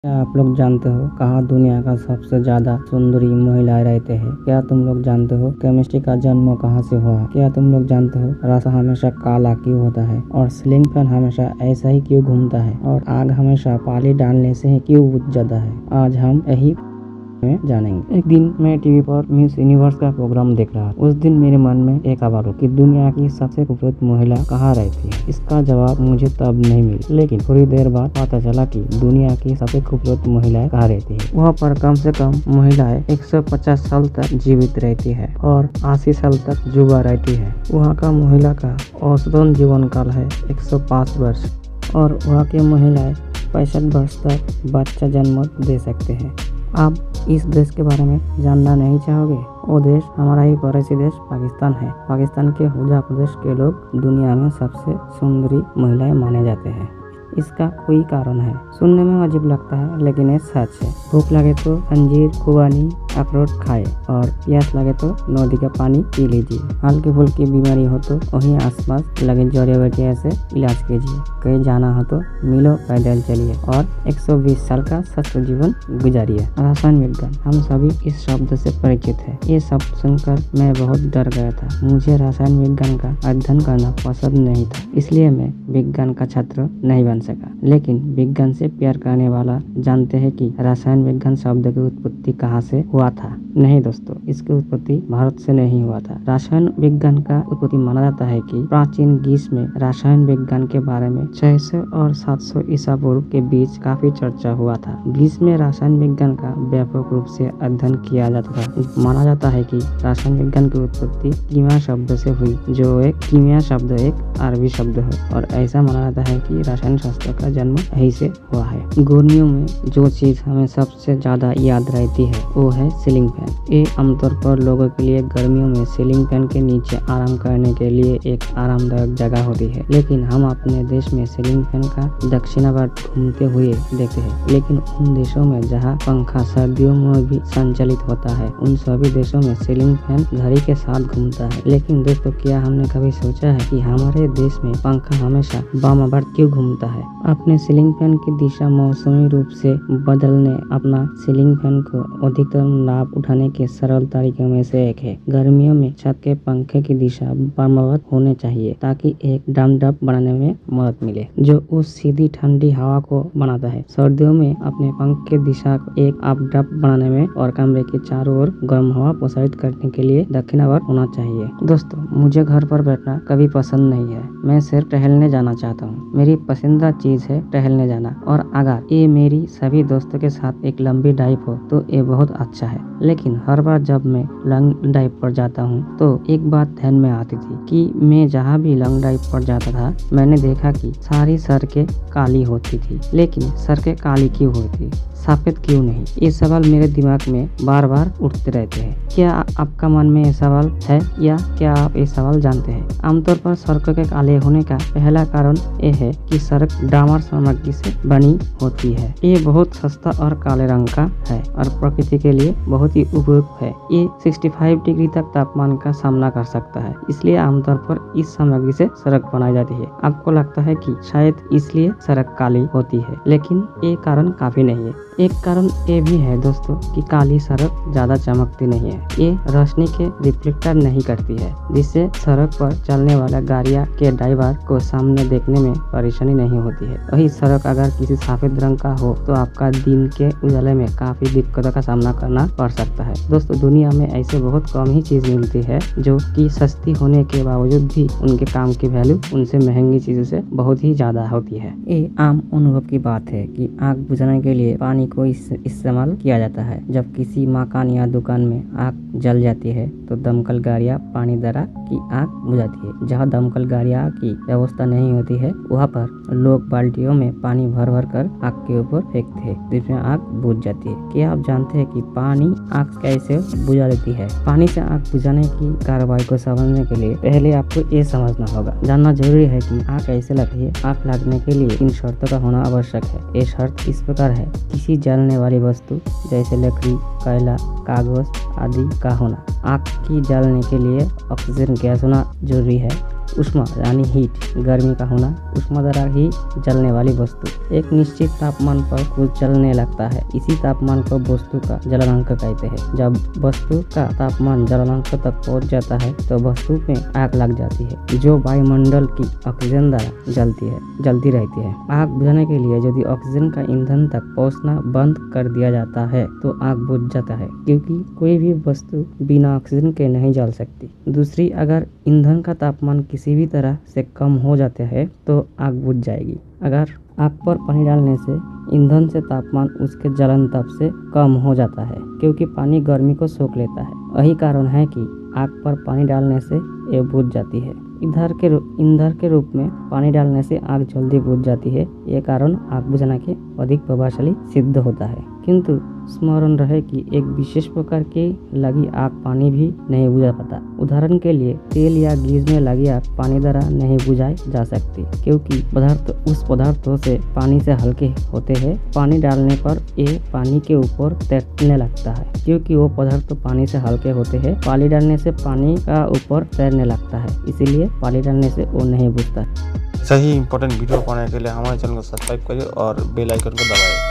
क्या आप लोग जानते हो कहाँ दुनिया का सबसे ज्यादा सुंदरी महिलाएं रहते हैं? क्या तुम लोग जानते हो केमिस्ट्री का जन्म कहाँ से हुआ? क्या तुम लोग जानते हो रास्ता हमेशा काला क्यों होता है और सीलिंग फैन हमेशा ऐसा ही क्यों घूमता है और आग हमेशा पानी डालने से ही क्यों बुझ जाता है? आज हम यही में जानेंगे। एक दिन मैं टीवी पर मिस यूनिवर्स का प्रोग्राम देख रहा था। उस दिन मेरे मन में एक सवाल उठा कि दुनिया की सबसे खूबसूरत महिला कहाँ रहती है। इसका जवाब मुझे तब नहीं मिला, लेकिन थोड़ी देर बाद पता चला कि दुनिया की सबसे खूबसूरत महिलाएं कहाँ रहती है। वहाँ पर कम से कम महिलाएं 150 साल तक जीवित रहती है और 80 साल तक जुबा रहती है। वहाँ का महिला का औसतन जीवन काल है 105 वर्ष और वहाँ की महिलाएं 65 वर्ष तक बच्चा जन्म दे सकते हैं। आप इस देश के बारे में जानना नहीं चाहोगे? वो देश हमारा ही पड़ोसी देश पाकिस्तान है। पाकिस्तान के हुजा प्रदेश के लोग दुनिया में सबसे सुंदरी महिलाएं माने जाते हैं। इसका कोई कारण है, सुनने में अजीब लगता है लेकिन ये सच है। भूख लगे तो अंजीर, खुबानी, अखरोट खाए और प्यास लगे तो नदी का पानी पी लीजिए। हल्की फुल्की बीमारी हो तो वहीं आसपास लगे जड़ी बूटियों से इलाज कीजिए। कहीं जाना हो तो मिलो पैदल चलिए और 120 साल का स्वस्थ जीवन गुजारिए। रसायन विज्ञान, हम सभी इस शब्द से परिचित है। ये शब्द सुनकर मैं बहुत डर गया था। मुझे रसायन विज्ञान का अध्ययन करना पसंद नहीं था, इसलिए मैं विज्ञान का छात्र नहीं बन सका। लेकिन विज्ञान से प्यार करने वाला जानते हैं कि रसायन विज्ञान शब्द की उत्पत्ति कहाँ से हुआ था। नहीं दोस्तों, इसकी उत्पत्ति भारत से नहीं हुआ था। रसायन विज्ञान का उत्पत्ति माना जाता है कि प्राचीन ग्रीस में रसायन विज्ञान के बारे में 600 और 700 ईसा पूर्व के बीच काफी चर्चा हुआ था। ग्रीस में रसायन विज्ञान का व्यापक रूप से अध्ययन किया जाता था। माना जाता है कि रसायन विज्ञान की उत्पत्ति कीमिया शब्द से हुई, जो एक कीमिया शब्द एक अरबी शब्द है और ऐसा माना जाता है कि रसायन शास्त्र का जन्म यही से हुआ है। गर्मियों में जो चीज हमें सबसे ज्यादा याद रहती है वो है सीलिंग फैन। ये आमतौर पर लोगों के लिए गर्मियों में सीलिंग फैन के नीचे आराम करने के लिए एक आरामदायक जगह होती है, लेकिन हम अपने देश में सीलिंग फैन का दक्षिणावर्त घूमते हुए देखते हैं। लेकिन उन देशों में जहाँ पंखा सर्दियों में भी संचालित होता है, उन सभी देशों में सीलिंग फैन घड़ी के साथ घूमता है। लेकिन दोस्तों, क्या हमने कभी सोचा है कि हमारे देश में पंखा हमेशा वामावर्त क्यों घूमता है? अपने सीलिंग फैन की दिशा मौसमी रूप से बदलने अपना सीलिंग फैन को अधिकतम लाभ उठाने के सरल तरीकों में से एक है। गर्मियों में छत के पंखे की दिशा वामावर्त होनी चाहिए ताकि एक डम बनाने में मदद मिले, जो उस सीधी ठंडी हवा को बनाता है। सर्दियों में अपने पंख की दिशा को एक अपडप बनाने में और कमरे के चारों ओर गर्म हवा प्रसारित करने के लिए दक्षिणावर्त होना चाहिए। दोस्तों, मुझे घर पर बैठना कभी पसंद नहीं है। मैं सिर्फ टहलने जाना चाहता हूँ। मेरी पसंदीदा चीज है टहलने जाना, और अगर ये मेरी सभी दोस्तों के साथ एक लंबी ड्राइव हो तो ये बहुत अच्छा है। लेकिन हर बार जब मैं लॉन्ग ड्राइव पर जाता हूँ तो एक बात ध्यान में आती थी कि मैं जहाँ भी लॉन्ग ड्राइव पर जाता था, मैंने देखा कि सारी सड़कें काली होती थी। लेकिन सड़कें काली क्यों होती, सफेद क्यों नहीं? ये सवाल मेरे दिमाग में बार बार उठते रहते हैं। क्या आपका मन में ये सवाल है या क्या आप ये सवाल जानते हैं? आमतौर पर सड़कों के काले होने का पहला कारण ये है कि सड़क डामर सामग्री से बनी होती है। ये बहुत सस्ता और काले रंग का है और प्रकृति के लिए बहुत ही उपयुक्त है। ये 65 डिग्री तक तापमान का सामना कर सकता है, इसलिए आमतौर पर इस सामग्री से सड़क बनाई जाती है। आपको लगता है कि शायद इसलिए सड़क काली होती है, लेकिन ये कारण काफी नहीं है। एक कारण ये भी है दोस्तों कि काली सड़क ज्यादा चमकती नहीं है। ये रोशनी के रिफ्लेक्टर नहीं करती है, जिससे सड़क पर चलने वाला गाड़ियां के ड्राइवर को सामने देखने में परेशानी नहीं होती है। वही सड़क अगर किसी सफेद रंग का हो तो आपका दिन के उजाले में काफी दिक्कतों का सामना करना पड़ सकता है। दोस्तों, दुनिया में ऐसे बहुत कम ही चीज मिलती है जो कि सस्ती होने के बावजूद भी उनके काम की वैल्यू उनसे महंगी चीजों से बहुत ही ज्यादा होती है। ये आम अनुभव की बात है कि आग बुझाने के लिए पानी को इस्तेमाल किया जाता है। जब किसी मकान या दुकान में आग जल जाती है तो दमकल गाड़ियां पानी द्वारा की आग बुझाती है। जहां दमकल गाड़ियां की व्यवस्था नहीं होती है, वहां पर लोग बाल्टियों में पानी भर भर कर आग के ऊपर फेंकते हैं, जिसमें आग बुझ जाती है। क्या आप जानते हैं कि पानी आग कैसे बुझा देती है? पानी से आग बुझाने की कार्रवाई को समझने के लिए पहले आपको ये समझना होगा, जानना जरूरी है कि आग कैसे लगती है। आग लगने के लिए इन शर्तों का होना आवश्यक है। ये शर्त इस प्रकार है: किसी जलने वाली वस्तु जैसे लकड़ी, कोयला, कागज आदि का होना। आग की जलने के लिए ऑक्सीजन गैस होना जरूरी है। ऊष्मा यानी हीट, गर्मी का होना, ऊष्मा द्वारा ही जलने वाली वस्तु। एक निश्चित तापमान पर कुछ जलने लगता है, इसी तापमान को वस्तु का जलनांक कहते हैं। जब वस्तु का तापमान जलनांक तक पहुंच जाता है तो वस्तु में आग लग जाती है, जो वायुमंडल की ऑक्सीजन द्वारा जलती रहती है। आग बुझाने के लिए यदि ऑक्सीजन का ईंधन तक पहुंचना बंद कर दिया जाता है तो आग बुझ जाता है, क्योंकि कोई भी वस्तु बिना ऑक्सीजन के नहीं जल सकती। दूसरी, अगर ईंधन का तापमान किसी भी तरह से कम हो जाता है तो आग बुझ जाएगी। अगर आग पर पानी डालने से ईंधन से तापमान उसके जलन ताप से कम हो जाता है, क्योंकि पानी गर्मी को सोख लेता है। यही कारण है कि आग पर पानी डालने से ये बुझ जाती है। ईंधन के रूप में पानी डालने से आग जल्दी बुझ जाती है। ये कारण आग बुझाने के अधिक प्रभावशाली सिद्ध होता है। किंतु स्मरण रहे कि एक विशेष प्रकार की लगी आग पानी भी नहीं बुझा पाता। उदाहरण के लिए तेल या गैस में लगी आग पानी द्वारा नहीं बुझाई जा सकती, क्योंकि उस पदार्थों से पानी से हल्के होते हैं। पानी डालने पर ये पानी के ऊपर तैरने लगता है, क्योंकि वो पदार्थ पानी से हल्के होते हैं। पानी डालने से पानी का ऊपर तैरने लगता है, इसीलिए पानी डालने से वो नहीं बुझता। सही इंपॉर्टेंट वीडियो पाने के लिए हमारे चैनल को सब्सक्राइब करिए और बेल आइकन को दबाएं।